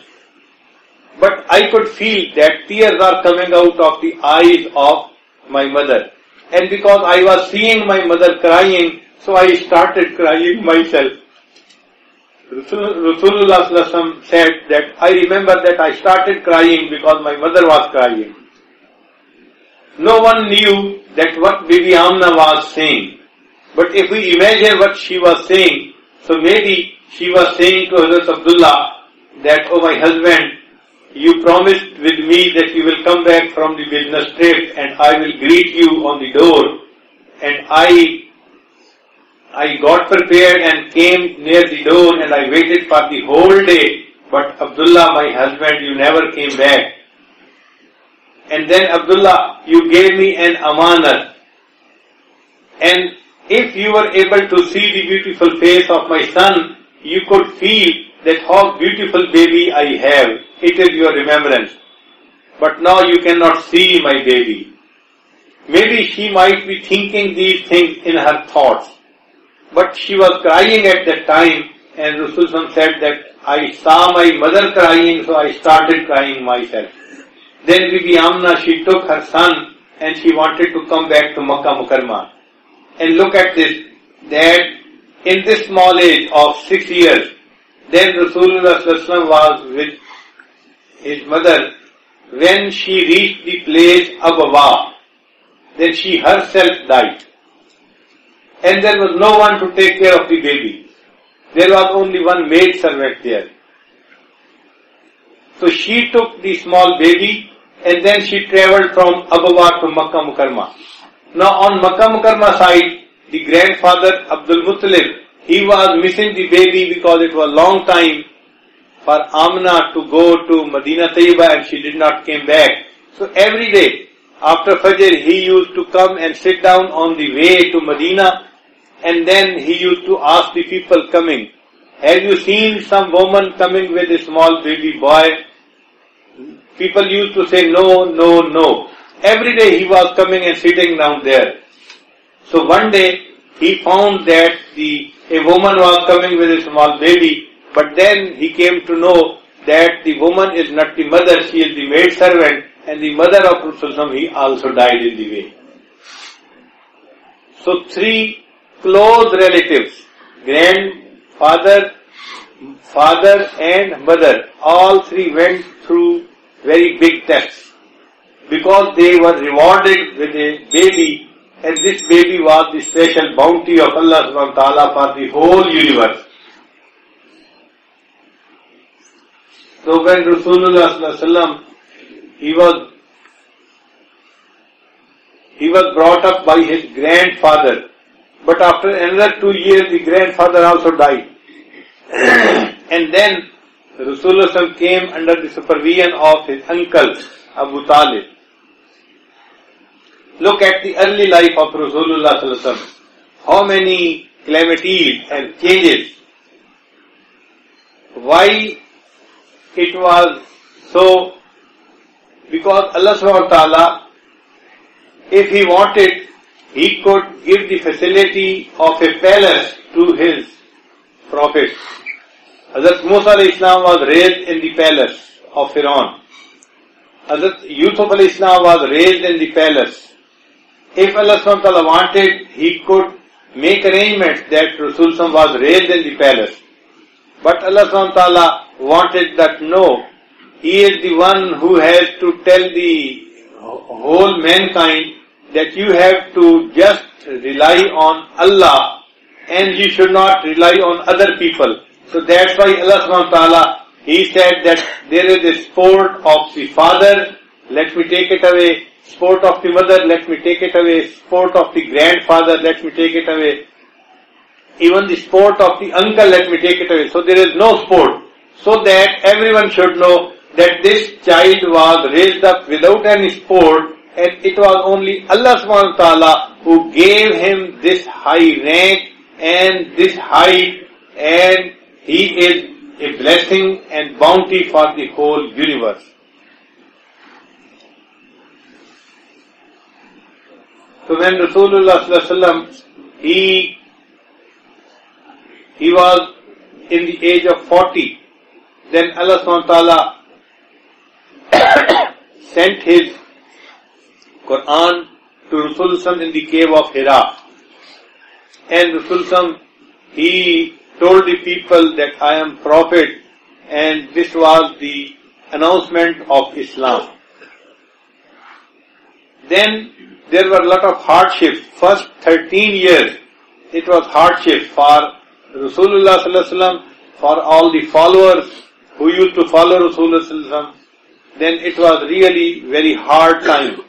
But I could feel that tears are coming out of the eyes of my mother. And because I was seeing my mother crying, so I started crying myself. Rasulullah Sallallahu Alaihi Wasallam said that I remember that I started crying because my mother was crying. No one knew that what Bibi Amna was saying. But if we imagine what she was saying, so maybe she was saying to Hazrat Abdullah that, oh my husband, you promised with me that you will come back from the business trip and I will greet you on the door. And I got prepared and came near the door and I waited for the whole day. But Abdullah, my husband, you never came back. And then Abdullah, you gave me an amanat. And if you were able to see the beautiful face of my son, you could feel that how beautiful baby I have. It is your remembrance. But now you cannot see my baby. Maybe she might be thinking these things in her thoughts. But she was crying at that time, and Rasulullah said that I saw my mother crying, so I started crying myself. Then Bibi Amna, she took her son and she wanted to come back to Makkah Mukarramah. And look at this, that in this small age of 6 years, then Rasulullah was with his mother. When she reached the place Abwa, then she herself died. And there was no one to take care of the baby. There was only one maid servant there. So she took the small baby and then she travelled from Abwa to Makkah Mukarramah. Now on Makkah Mukarramah side, the grandfather Abdul Muttalib, he was missing the baby because it was long time for Amna to go to Medina Tayyibah and she did not came back. So every day after Fajr he used to come and sit down on the way to Medina, and then he used to ask the people coming, have you seen some woman coming with a small baby boy? People used to say no, no, no. Every day he was coming and sitting down there. So one day he found that a woman was coming with a small baby, but then he came to know that the woman is not the mother, she is the maid servant, and the mother of Rasulullah, he also died in the way. So 3 close relatives, grandfather, father and mother, all 3 went through very big tests because they were rewarded with a baby, and this baby was the special bounty of Allah subhanahu wa ta'ala for the whole universe. So when Rasulullah sallallahu alaihi wasallam, he was brought up by his grandfather, but after another 2 years the grandfather also died. And then Rasulullah came under the supervision of his uncle Abu Talib. Look at the early life of Rasulullah. How many calamities and changes. Why it was so? Because Allah subhanahu wa ta'ala, if He wanted, He could give the facility of a palace to His Prophet. Hazrat Musa alayhi salam was raised in the palace of Fir'aun. Hazrat Yusuf alayhi salam was raised in the palace. If Allah subhanahu wa ta'ala wanted, He could make arrangements that Rasulullah was raised in the palace. But Allah subhanahu wa ta'ala wanted that no, He is the one who has to tell the whole mankind that you have to just rely on Allah and you should not rely on other people. So that's why Allah subhanahu wa ta'ala, He said that there is a sport of the father, let me take it away. Sport of the mother, let me take it away. Sport of the grandfather, let me take it away. Even the sport of the uncle, let me take it away. So there is no sport. So that everyone should know that this child was raised up without any sport, and it was only Allah subhanahu wa ta'ala who gave him this high rank and this height, and he is a blessing and bounty for the whole universe. So when Rasulullah sallallahu alaihi wasallam, he was in the age of 40, then Allah subhanahu wa ta'ala sent His Quran to Rasulullah in the cave of Hira. And Rasulullah, he told the people that I am prophet, and this was the announcement of Islam. Then there were a lot of hardships. First 13 years, it was hardship for Rasulullah sallallahu alaihi wasallam, for all the followers who used to follow Rasulullah sallallahu alaihi wasallam. Then it was really very hard time.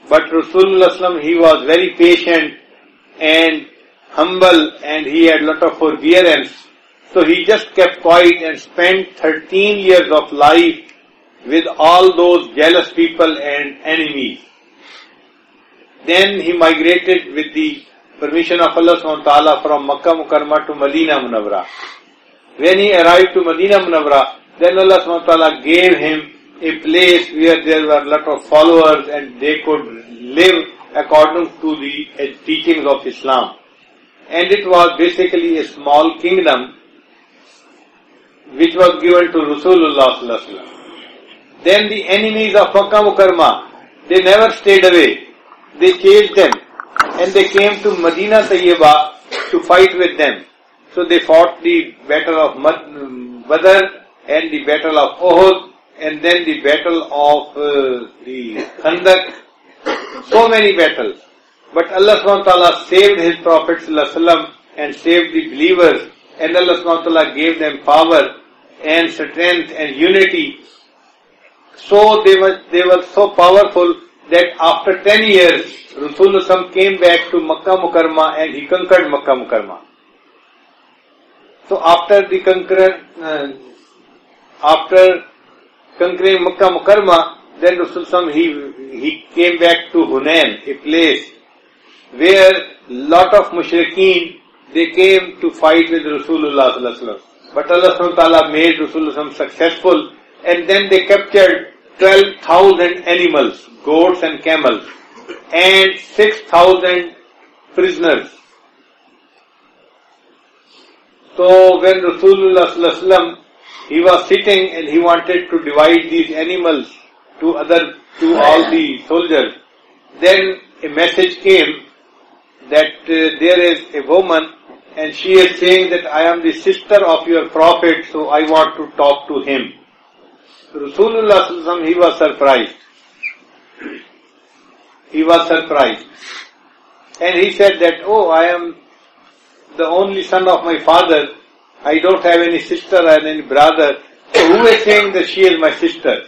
But Rasulullah sallallahu alaihi wasallam, he was very patient and humble, and he had a lot of forbearance. So he just kept quiet and spent 13 years of life with all those jealous people and enemies. Then he migrated with the permission of Allah subhanahu wa ta'ala from Makkah Mukarramah to Medina Munawwara. When he arrived to Medina Munawwara, then Allah subhanahu wa ta'ala gave him a place where there were a lot of followers and they could live according to the teachings of Islam. and it was basically a small kingdom which was given to Rasulullah sallallahu alaihi wasallam. Then the enemies of Makkah Mukarramah, they never stayed away. They chased them and they came to Medina Tayyibah to fight with them. So they fought the battle of Badr and the battle of Uhud and then the battle of the Khandaq. So many battles. But Allah subhanahu wa ta'ala saved His Prophet sallallahu alaihi wasallam and saved the believers, and Allah subhanahu wa ta'ala gave them power and strength and unity. So they were so powerful that after 10 years, Rasulullah came back to Makkah Mukarramah and he conquered Makkah Mukarramah. So after conquering Makkah Mukarramah, then Rasulullah he came back to Hunain, a place where lot of mushrikeen, they came to fight with Rasulullah sallallahu alaihi wasallam. But Allah subhanahu wa ta'ala made Rasulullah successful, and then they captured 12,000 animals, goats and camels, and 6,000 prisoners. So when Rasulullah sallallahu alaihi wasallam, he was sitting and he wanted to divide these animals to all the soldiers, then a message came that there is a woman and she is saying that I am the sister of your prophet, so I want to talk to him. Rasulullah sallallahu alaihi wasallam, he was surprised. He was surprised. And he said that, oh, I am the only son of my father. I don't have any sister and any brother. So who is saying that she is my sister?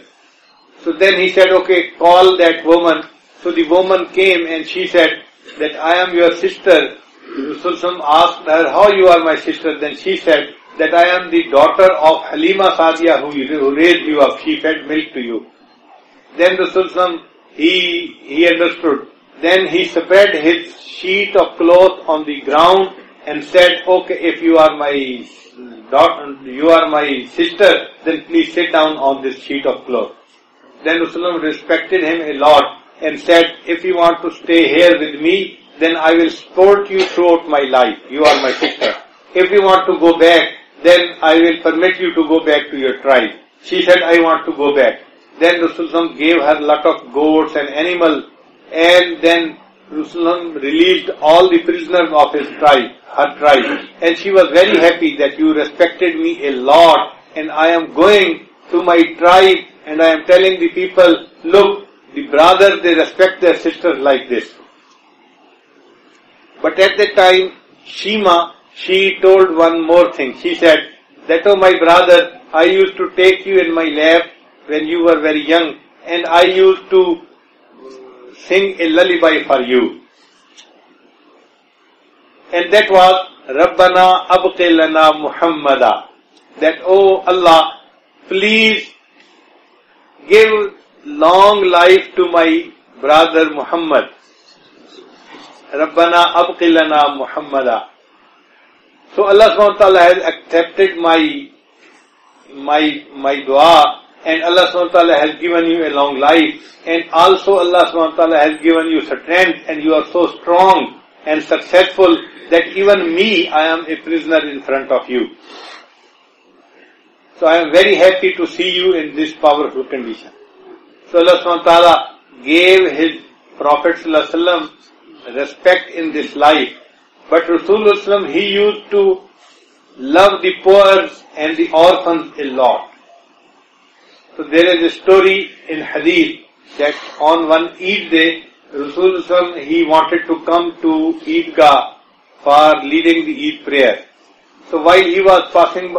So then he said, okay, call that woman. So the woman came and she said that I am your sister. Rasulullah asked her, how you are my sister? Then she said that I am the daughter of Halima Sadiya who raised you up. She fed milk to you. Then Rasulullah, he understood. Then he spread his sheet of cloth on the ground and said, okay, if you are my daughter, you are my sister, then please sit down on this sheet of cloth. Then Rasulullah respected him a lot and said, if you want to stay here with me, then I will support you throughout my life. You are my sister. If you want to go back, then I will permit you to go back to your tribe. She said, I want to go back. Then Rasulullah gave her a lot of goats and animals, and then Rasulullah released all the prisoners of his tribe, her tribe. And she was very happy that you respected me a lot, and I am going to my tribe and I am telling the people, look, the brothers, they respect their sisters like this. But at that time, Shima, she told one more thing. She said that, oh my brother, I used to take you in my lap when you were very young, and I used to sing a lullaby for you. And that was Rabbana abqi lana Muhammada. That, oh Allah, please give long life to my brother Muhammad. Rabbana abqi lana Muhammada. So Allah subhanahu wa ta'ala has accepted my dua, and Allah subhanahu wa ta'ala has given you a long life, and also Allah subhanahu wa ta'ala has given you strength, and you are so strong and successful that even me, I am a prisoner in front of you. So I am very happy to see you in this powerful condition. So Allah subhanahu wa ta'ala gave His Prophet sallallahu alaihi wasallam respect in this life. But Rasulullah, he used to love the poor and the orphans a lot. So there is a story in Hadith that on one Eid day, Rasulullah, he wanted to come to Eidgah for leading the Eid prayer. So while he was passing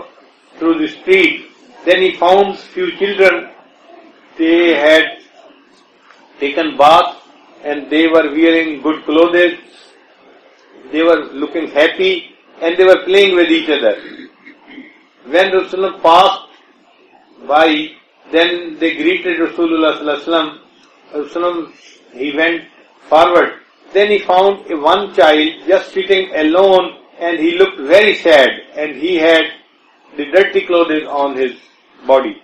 through the street, then he found few children. They had taken bath and they were wearing good clothes. They were looking happy and they were playing with each other. When Rasulullah passed by, then they greeted Rasulullah sallallahu alaihi wasallam. Rasulullah, he went forward. Then he found one child just sitting alone, and he looked very sad, and he had the dirty clothes on his body.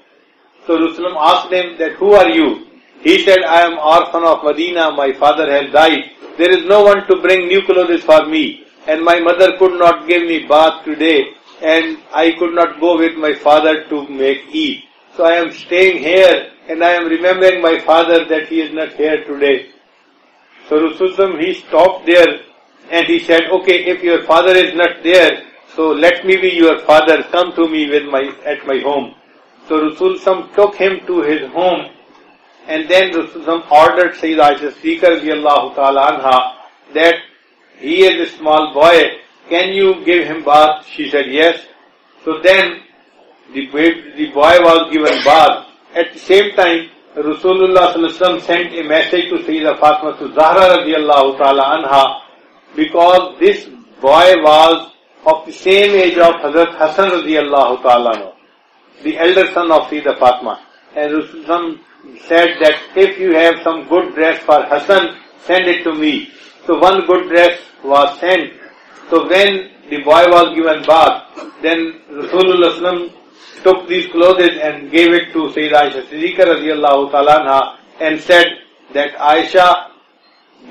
So Rasulullah asked him that, who are you? He said, I am orphan of Medina, my father has died. There is no one to bring new clothes for me. and my mother could not give me bath today, and I could not go with my father to make Eid. So I am staying here, and I am remembering my father that he is not here today. So Rasulullah, he stopped there, and he said, okay, if your father is not there, so let me be your father, come to me at my home. So Rasulullah took him to his home, and then Rasulullah ordered Sayyidah Aisha Siddiqa radiyallahu ta'ala anha that he is a small boy, can you give him bath? She said yes. So then the boy was given bath. At the same time, Rasulullah sallallahu alaihi wasallam sent a message to Sayyidah Fatima Zahra radiyallahu ta'ala anha, because this boy was of the same age of Hazrat Hassan radiyallahu ta'ala anhu, the elder son of Sayyidah Fatima. And Rasulullah said that if you have some good dress for Hassan, send it to me. So one good dress was sent. So when the boy was given bath, then Rasulullah took these clothes and gave it to Sayyidah Aisha Siddiqa radiyallahu ta'ala anha and said that Aisha,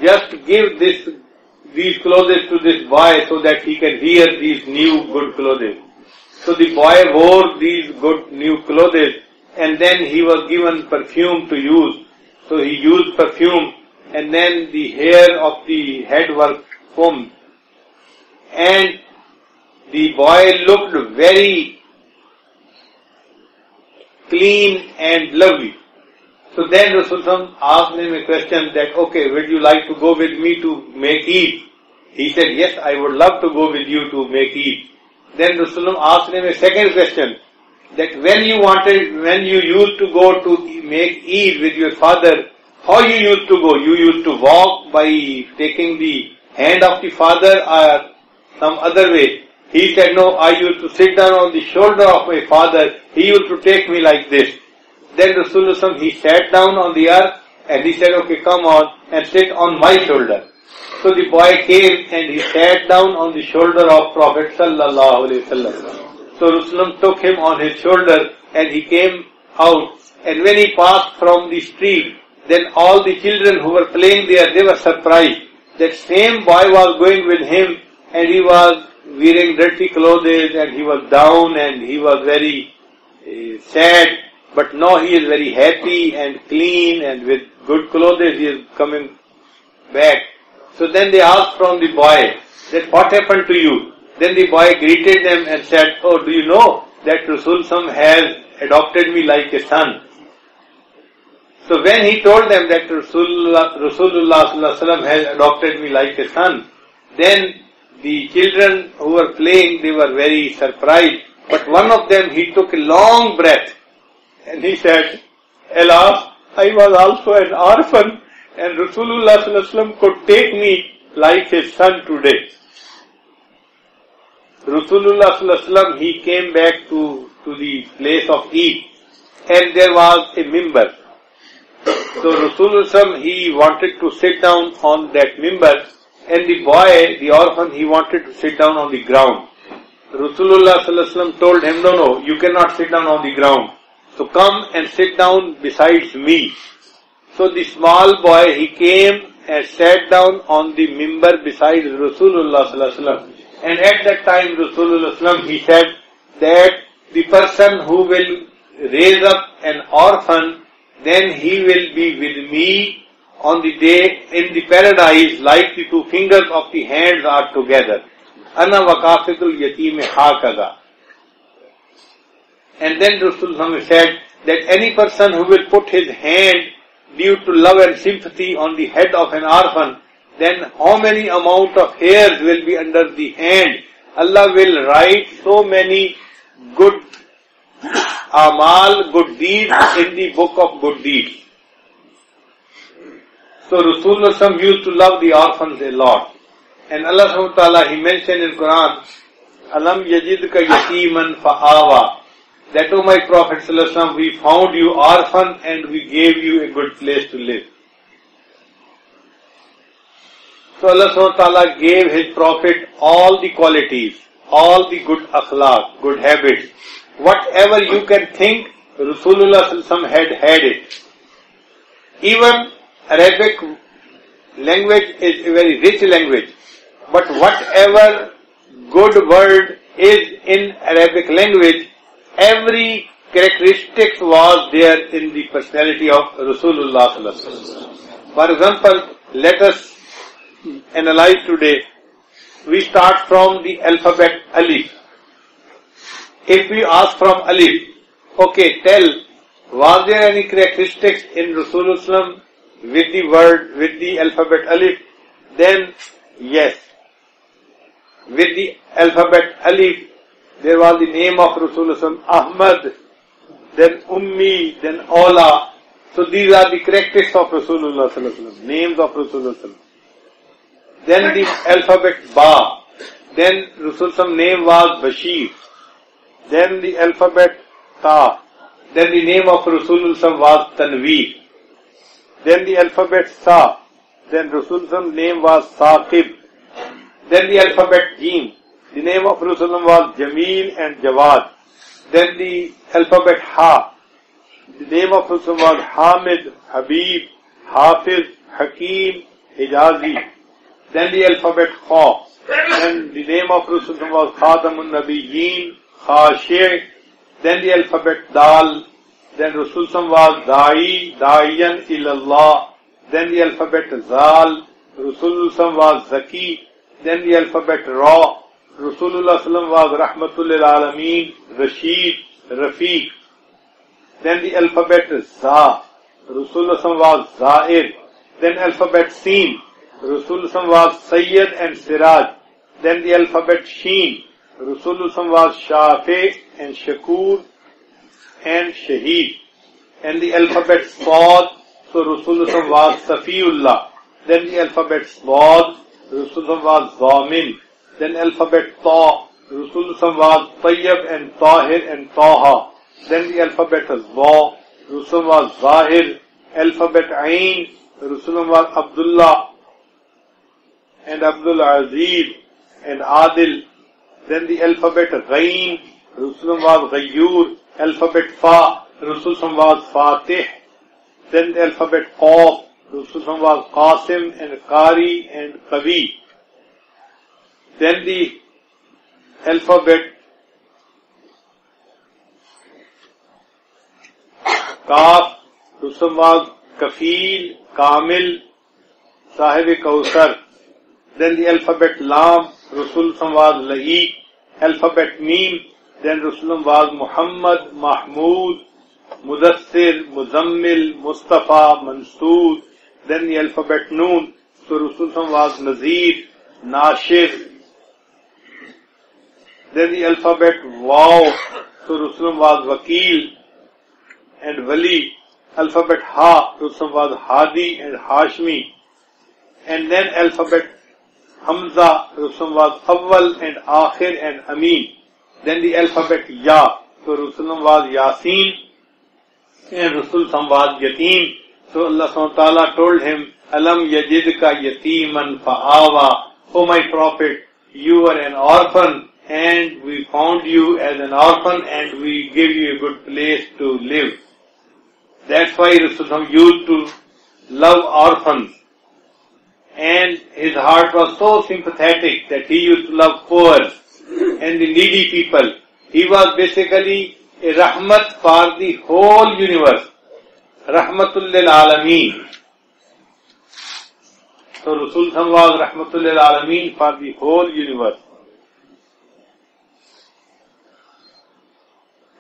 just give these clothes to this boy so that he can wear these new good clothes. So the boy wore these good new clothes, and then he was given perfume to use. So he used perfume, and then the hair of the head was combed. And the boy looked very clean and lovely. So then Rasulullah asked him a question that, okay, would you like to go with me to make Eid? He said, yes, I would love to go with you to make Eid. Then Rasulullah asked him a second question, that when you used to go to make Eid with your father, how you used to go? You used to walk by taking the hand of the father or some other way? He said, no, I used to sit down on the shoulder of my father. He used to take me like this. Then Rasulullah, he sat down on the earth and he said, okay, come on and sit on my shoulder. So the boy came and he sat down on the shoulder of Prophet sallallahu alaihi wasallam. So Rasulullah took him on his shoulder and he came out. And when he passed from the street, then all the children who were playing there, they were surprised. That same boy was going with him and he was wearing dirty clothes and he was down and he was very sad. But now he is very happy and clean and with good clothes he is coming back. So then they asked from the boy that what happened to you? Then the boy greeted them and said, oh, do you know that Rasulullah has adopted me like a son? So when he told them that Rasulullah has adopted me like a son, then the children who were playing, they were very surprised. But one of them, he took a long breath and he said, alas, I was also an orphan and Rasulullah could take me like his son today. Rasulullah he came back to the place of Eid and there was a mimbar. So Rasulullah he wanted to sit down on that mimbar and the boy, the orphan, he wanted to sit down on the ground. Rasulullah told him, no, you cannot sit down on the ground. So come and sit down besides me. So the small boy, he came and sat down on the mimbar beside Rasulullah. And at that time Rasulullah he said that the person who will raise up an orphan, then he will be with me on the day in the paradise like the two fingers of the hands are together. Ana waqafidul yatim hakaza. And then Rasulullah said that any person who will put his hand due to love and sympathy on the head of an orphan, then how many amount of hairs will be under the hand? Allah will write so many good amal, good deeds in the book of good deeds. So Rasulullah used to love the orphans a lot. And Allah subhanahu wa ta'ala, He mentioned in Quran, Alam yajidka yatiman fa'awa. That, O my Prophet sallallahu alaihi wasallam, we found you orphan and we gave you a good place to live. So Allah subhanahu wa ta'ala gave His Prophet all the qualities, all the good akhlaq, good habits. Whatever you can think, Rasulullah sallallahu alaihi wasallam had it. Even Arabic language is a very rich language. But whatever good word is in Arabic language, every characteristic was there in the personality of Rasulullah sallallahu alaihi wasallam. For example, let us analyze today. We start from the alphabet Alif. If we ask from Alif, okay, tell, was there any characteristics in Rasulullah with the word, with the alphabet Alif? Then, yes. With the alphabet Alif, there was the name of Rasulullah, Ahmed, then Ummi, then Ola. So these are the characteristics of Rasulullah, names of Rasulullah. Then the alphabet Ba. Then Rasulullah name was Bashir. Then the alphabet Ta. Then the name of Rasulullah was Tanveer. Then the alphabet Sa. Then Rasulullah name was Saqib. Then the alphabet Jim. The name of Rasulullah was Jamil and Jawad. Then the alphabet Ha. The name of Rasulullah was Hamid, Habib, Hafiz, Hakim, Hijazi. Then the alphabet Kha. Then the name of Rasulullah was Khatamun Nabiyyin, Khashir. Then the alphabet Dal. Then Rasulullah was Da'i, Da'iyan ilallah. Then the alphabet Zal. Rasulullah was Zaki. Then the alphabet Ra. Rasulullah was Rahmatul lil Alameen, Rashid, Rafiq. Then the alphabet Za. Rasulullah was Zair. Then alphabet Sin. Rasulullah was Sayyid and Siraj. Then the alphabet Sheen. Rasulullah was Shafi and Shakur and Shaheed. And the alphabet Sad. So Rasulullah was Safiullah. Then the alphabet Slad. Rasulullah was Zamin. Then alphabet Ta. Rasulullah was Tayyib and Tahir and Taha. Then the alphabet Za. Rasulullah was Zahir. Alphabet Ain. Rasulullah was Abdullah and Abdul Aziz and Adil. Then the alphabet Ghain. Rasulullah was Ghayyur. Alphabet Fa. Rasulullah was Fatih. Then the alphabet Qaf. Rasulullah was Qasim and Qari and Qavi. Then the alphabet Kaf. Rasulullah was Kafil, Kamil, Sahib Kausar. Then the alphabet Lam. Rasulullah was Laik. Alphabet Mim. Then Rasulullah was Muhammad, Mahmud, Mudassir, Muzammil, Mustafa, Mansoor. Then the alphabet Noon. So Rasulullah was Nazir, Nashir. Then the alphabet Waw. So Rasulullah was Wakil and Wali. Alphabet Ha. Rasulullah was Hadi and Hashmi. And then alphabet Hamza. Rasulullah was Awwal and Akhir and Amin. Then the alphabet Ya. So Rasulullah was Yasin and Rasulullah was Yatim. So Allah subhanahu wa ta'ala told him, Alam yajidka yatiman fa'awa. O my Prophet, you were an orphan and we found you as an orphan and we gave you a good place to live. That's why Rasulullah used to love orphans. And his heart was so sympathetic that he used to love poor and the needy people. He was basically a rahmat for the whole universe. Rahmatul lil Alameen. So Rasulullah was Rahmatul lil Alameen for the whole universe.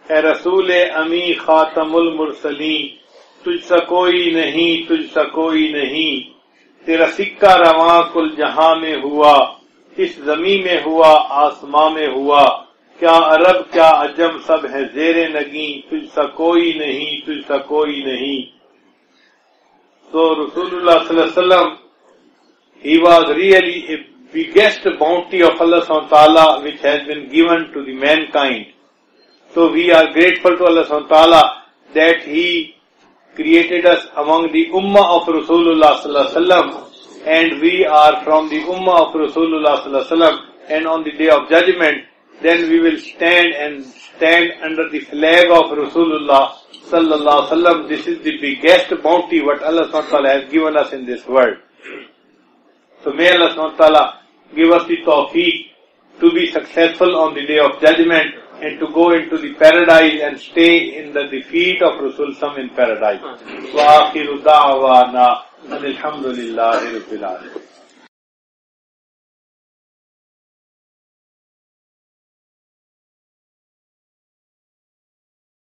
اے رسول امی خاتم المرسلین تجھ سا کوئی نہیں تجھ سا کوئی نہیں تیرا سکہ رواں کل جہاں میں ہوا اس زمین میں ہوا آسماں میں ہوا کیا عرب کیا عجم سب ہے زیر نگیں تجھ سا کوئی نہیں تجھ سا کوئی نہیں. So Rasulullah sallallahu alaihi wasallam, he was really a biggest bounty of Allah subhanahu wa ta'ala which has been given to the mankind. So we are grateful to Allah subhanahu wa ta'ala that He created us among the ummah of Rasulullah sallallahu alaihi wasallam, and we are from the ummah of Rasulullah sallallahu alaihi wasallam, and on the day of judgment, then we will stand under the flag of Rasulullah sallallahu alaihi wasallam. This is the biggest bounty what Allah subhanahu wa ta'ala has given us in this world. So may Allah subhanahu wa ta'ala give us the tawfiq to be successful on the day of judgment and to go into the paradise and stay in the feet of Rasul in paradise. Wa akhiru da'wana alhamdulillahi rabbil alamin.